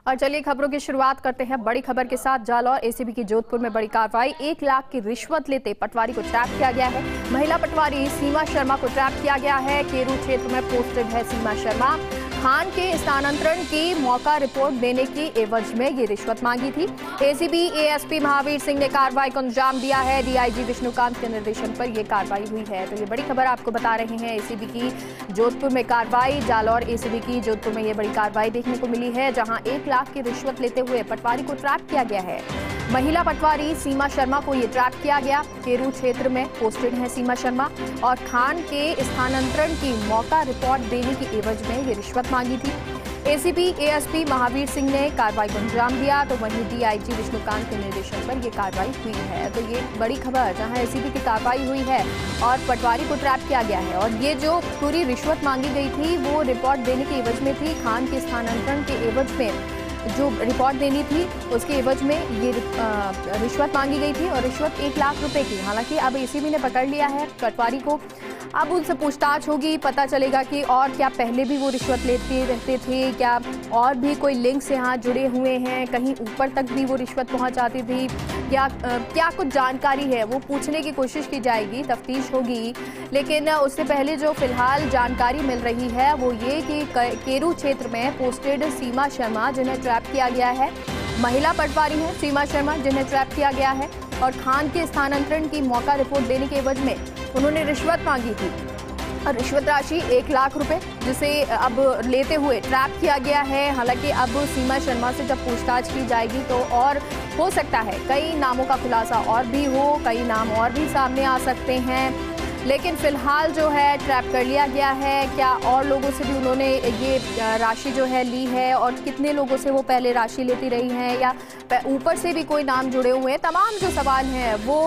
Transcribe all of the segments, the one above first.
और चलिए खबरों की शुरुआत करते हैं बड़ी खबर के साथ। जालौर एसीबी की जोधपुर में बड़ी कार्रवाई। 1 लाख की रिश्वत लेते पटवारी को ट्रैप किया गया है। महिला पटवारी सीमा शर्मा को ट्रैप किया गया है। केरू क्षेत्र में पोस्टेड है सीमा शर्मा। खान के स्थानांतरण की मौका रिपोर्ट देने की एवज में ये रिश्वत मांगी थी। एसीबी एएसपी महावीर सिंह ने कार्रवाई को अंजाम दिया है। डीआईजी विष्णुकांत के निर्देशन पर यह कार्रवाई हुई है। तो ये बड़ी खबर आपको बता रहे हैं। एसीबी की जोधपुर में कार्रवाई। जालौर एसीबी की जोधपुर में ये बड़ी कार्रवाई देखने को मिली है, जहां 1 लाख की रिश्वत लेते हुए पटवारी को ट्रैप किया गया है। महिला पटवारी सीमा शर्मा को ये ट्रैप किया गया। केरू क्षेत्र में पोस्टेड है सीमा शर्मा और खान के स्थानांतरण की मौका रिपोर्ट देने की एवज में ये रिश्वत मांगी थी। एसीपी एएसपी महावीर सिंह ने कार्रवाई को अंजाम दिया, तो वहीं डीआईजी विष्णुकांत के निर्देशन पर यह कार्रवाई हुई है। तो ये बड़ी खबर, जहां एसीबी की कार्रवाई हुई है और पटवारी को ट्रैप किया गया है। और ये जो पूरी रिश्वत मांगी गई थी वो रिपोर्ट देने की एवज में थी। खान के स्थानांतरण के एवज में जो रिपोर्ट देनी थी उसके एवज में ये रिश्वत मांगी गई थी और रिश्वत 1 लाख रुपए की। हालांकि अब एसीबी ने पकड़ लिया है पटवारी को। अब उनसे पूछताछ होगी, पता चलेगा कि और क्या पहले भी वो रिश्वत लेते रहते थे, क्या और भी कोई लिंक्स यहाँ जुड़े हुए हैं, कहीं ऊपर तक भी वो रिश्वत पहुँचाती थी, क्या कुछ जानकारी है वो पूछने की कोशिश की जाएगी, तफ्तीश होगी। लेकिन उससे पहले जो फिलहाल जानकारी मिल रही है वो ये कि केरू क्षेत्र में पोस्टेड सीमा शर्मा, जिन्हें ट्रैप किया गया है, महिला पटवारी हैं सीमा शर्मा जिन्हें ट्रैप किया गया है और खान के स्थानांतरण की मौका रिपोर्ट देने के एवज में उन्होंने रिश्वत मांगी थी। और रिश्वत राशि 1 लाख रुपए, जिसे अब लेते हुए ट्रैप किया गया है। हालांकि अब सीमा शर्मा से जब पूछताछ की जाएगी तो और हो सकता है कई नामों का खुलासा और भी हो, कई नाम और भी सामने आ सकते हैं। लेकिन फिलहाल जो है ट्रैप कर लिया गया है। क्या और लोगों से भी उन्होंने ये राशि जो है ली है और कितने लोगों से वो पहले राशि लेती रही हैं, या ऊपर से भी कोई नाम जुड़े हुए हैं, तमाम जो सवाल हैं वो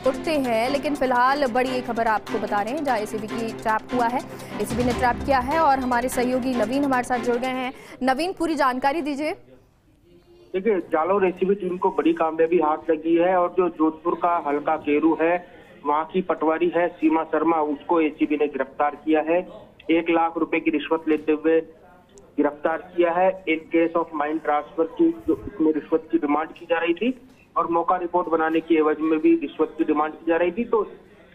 उठते हैं। लेकिन फिलहाल बड़ी एक खबर आपको बता रहे हैं, जहाँ एसीबी की ट्रैप हुआ है, एसीबी ने ट्रैप किया है और हमारे सहयोगी नवीन हमारे साथ जुड़ गए हैं। नवीन, पूरी जानकारी दीजिए। देखिए, जालौर एसीबी टीम को बड़ी कामयाबी हाथ लगी है और जो जोधपुर का हल्का केरू है वहाँ की पटवारी है सीमा शर्मा, उसको एसीबी ने गिरफ्तार किया है। 1 लाख रुपए की रिश्वत लेते हुए गिरफ्तार किया है। In case of mind transfer की जो इसमें रिश्वत की डिमांड की जा रही थी और मौका रिपोर्ट बनाने की एवज में भी रिश्वत की डिमांड की जा रही थी। तो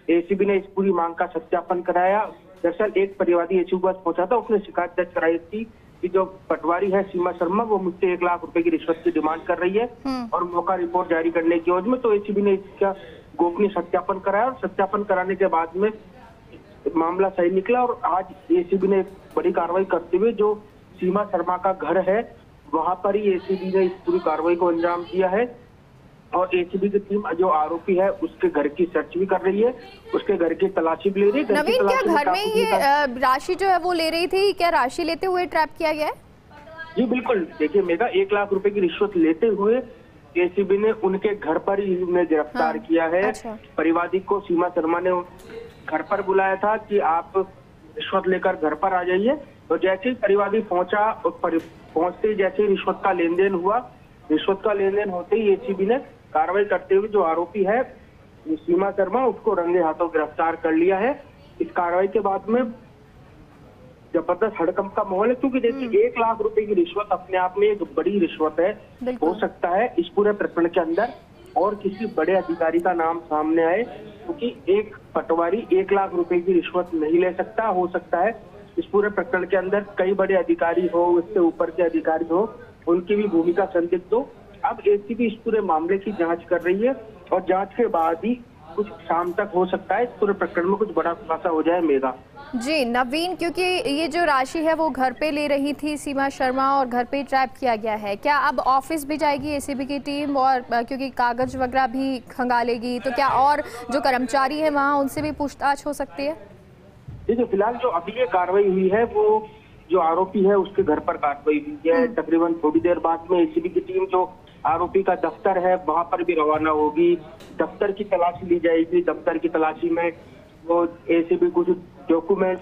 एसीबी ने इस पूरी मांग का सत्यापन कराया। दरअसल एक परिवादी एसीबी के पास पहुंचा था, उसने शिकायत दर्ज कराई थी कि जो पटवारी है सीमा शर्मा वो मुझसे 1 लाख रुपए की रिश्वत की डिमांड कर रही है और मौका रिपोर्ट जारी करने की एवज में। तो एसीबी ने इसका गोपनीय सत्यापन कराया और सत्यापन कराने के बाद में मामला सही निकला और आज एसीबी ने बड़ी कार्रवाई करते हुए जो सीमा शर्मा का घर है वहां पर ही एसीबी ने इस पूरी कार्रवाई को अंजाम दिया है। और एसीबी की टीम जो आरोपी है उसके घर की सर्च भी कर रही है, उसके घर की तलाशी भी ले रही है। नवीन, क्या घर में ये राशि जो है वो ले रही थी? क्या राशि लेते हुए ट्रैप किया गया है? जी बिल्कुल। देखिए मेगा, 1 लाख रुपए की रिश्वत लेते हुए एसीबी ने उनके घर पर ही उन्हें गिरफ्तार किया है। अच्छा। परिवादी को सीमा शर्मा ने घर पर बुलाया था कि आप रिश्वत लेकर घर पर आ जाइए। तो जैसे ही परिवादी पहुंचा, पहुंचते जैसे रिश्वत का लेन देन हुआ, रिश्वत का लेन देन होते ही एसीबी ने कार्रवाई करते हुए जो आरोपी है सीमा शर्मा उसको रंगे हाथों गिरफ्तार कर लिया है। इस कार्रवाई के बाद में जबरदस्त हड़कंप का माहौल है, क्योंकि देखिए 1 लाख रुपए की रिश्वत अपने आप में एक बड़ी रिश्वत है। हो सकता है इस पूरे प्रकरण के अंदर और किसी बड़े अधिकारी का नाम सामने आए, क्योंकि एक पटवारी 1 लाख रुपए की रिश्वत नहीं ले सकता। हो सकता है इस पूरे प्रकरण के अंदर कई बड़े अधिकारी हो, उससे ऊपर के अधिकारी हो, उनकी भी भूमिका संदिग्ध हो। अब एसीबी इस पूरे मामले की जांच कर रही है और जांच के बाद ही कुछ शाम तक हो सकता है इस पूरे प्रकरण में कुछ बड़ा खुलासा हो जाए। मेगा जी नवीन, क्योंकि ये जो राशि है वो घर पे ले रही थी सीमा शर्मा और घर पे ट्रैप किया गया है, क्या अब ऑफिस भी जाएगी एसीबी की टीम? और क्योंकि कागज वगैरह भी खंगालेगी, तो क्या और जो कर्मचारी है वहाँ उनसे भी पूछताछ हो सकती है? देखिए फिलहाल जो अभी ये कार्रवाई हुई है वो जो आरोपी है उसके घर पर कार्रवाई हुई है। तकरीबन थोड़ी देर बाद में एसीबी की टीम जो आरोपी का दफ्तर है वहां पर भी रवाना होगी। दफ्तर की तलाशी ली जाएगी। दफ्तर की तलाशी में वो एसीबी कुछ डॉक्यूमेंट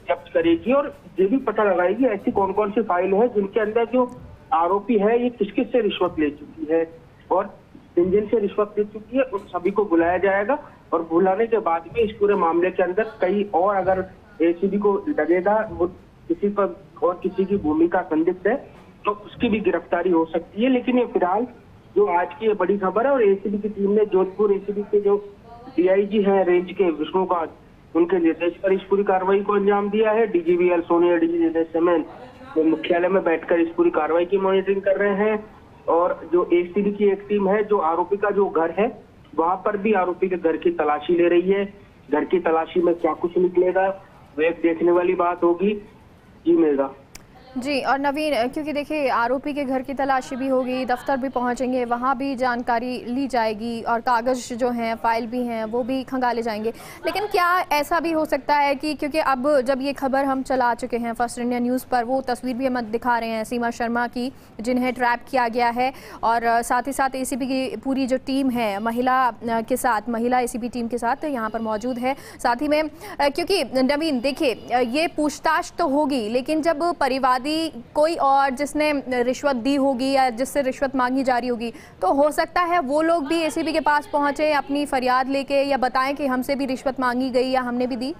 जब्त करेगी और ये भी पता लगाएगी ऐसी कौन कौन सी फाइल है जिनके अंदर जो आरोपी है ये किस किस से रिश्वत ले चुकी है और जिन से रिश्वत ले चुकी है उन सभी को बुलाया जाएगा। और बुलाने के बाद में इस पूरे मामले के अंदर कई और अगर एसीबी को लगेगा वो किसी पर और किसी की भूमिका संदिग्ध है तो उसकी भी गिरफ्तारी हो सकती है। लेकिन ये फिलहाल जो आज की ये बड़ी खबर है, और एसीबी की टीम ने जोधपुर एसीबी के जो डीआईजी हैं रेंज के विष्णुकांत, उनके निर्देश पर इस पूरी कार्रवाई को अंजाम दिया है। डीजीवीएल सोनी, डीजी नितेश समेन मुख्यालय में बैठकर इस पूरी कार्रवाई की मॉनिटरिंग कर रहे हैं। और जो एसीबी की एक टीम है, जो आरोपी का जो घर है वहां पर भी आरोपी के घर की तलाशी ले रही है। घर की तलाशी में क्या कुछ निकलेगा वो एक देखने वाली बात होगी। जी मेगा जी। और नवीन, क्योंकि देखिए आरोपी के घर की तलाशी भी होगी, दफ्तर भी पहुंचेंगे, वहां भी जानकारी ली जाएगी और कागज जो हैं, फाइल भी हैं, वो भी खंगाले जाएंगे। लेकिन क्या ऐसा भी हो सकता है कि क्योंकि अब जब ये खबर हम चला चुके हैं फर्स्ट इंडिया न्यूज़ पर, वो तस्वीर भी हम दिखा रहे हैं सीमा शर्मा की, जिन्हें ट्रैप किया गया है, और साथ ही साथ एसीबी की पूरी जो टीम है महिला के साथ, महिला एसीबी टीम के साथ यहाँ पर मौजूद है। साथ ही में क्योंकि नवीन देखिए ये पूछताछ तो होगी, लेकिन जब परिवादी कोई और जिसने रिश्वत दी होगी या जिससे रिश्वत मांगी जा रही होगी, तो हो सकता है वो लोग भी एसीबी के पास पहुंचे अपनी फरियाद लेके, या बताएं कि हमसे भी रिश्वत मांगी गई या हमने भी दी।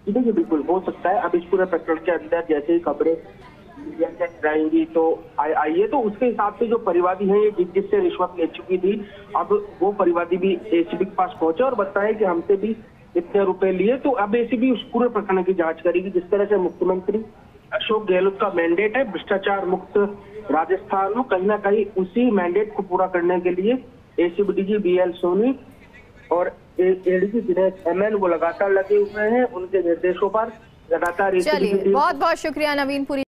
देखिए बिल्कुल हो सकता है। अब इस पूरे प्रकरण के अंदर जैसे ही खबरें जाएंगी तो आइए, तो उसके हिसाब से जो परिवादी है ये जिससे रिश्वत ले चुकी थी, अब वो परिवादी भी एसीबी के पास पहुंचे और बताए कि हमसे भी इतने रुपए लिए। तो अब एसीबी उस पूरे प्रकरण की जांच करेगी। जिस तरह से मुख्यमंत्री अशोक गहलोत का मैंडेट है भ्रष्टाचार मुक्त राजस्थान में, कहीं ना कहीं उसी मैंडेट को पूरा करने के लिए एसीबी डीजी बीएल सोनी और एडीजी दिनेश एमएन वो लगातार लगे हुए हैं। उनके निर्देशों पर लगातार। चलिए, बहुत बहुत शुक्रिया नवीन। पूरी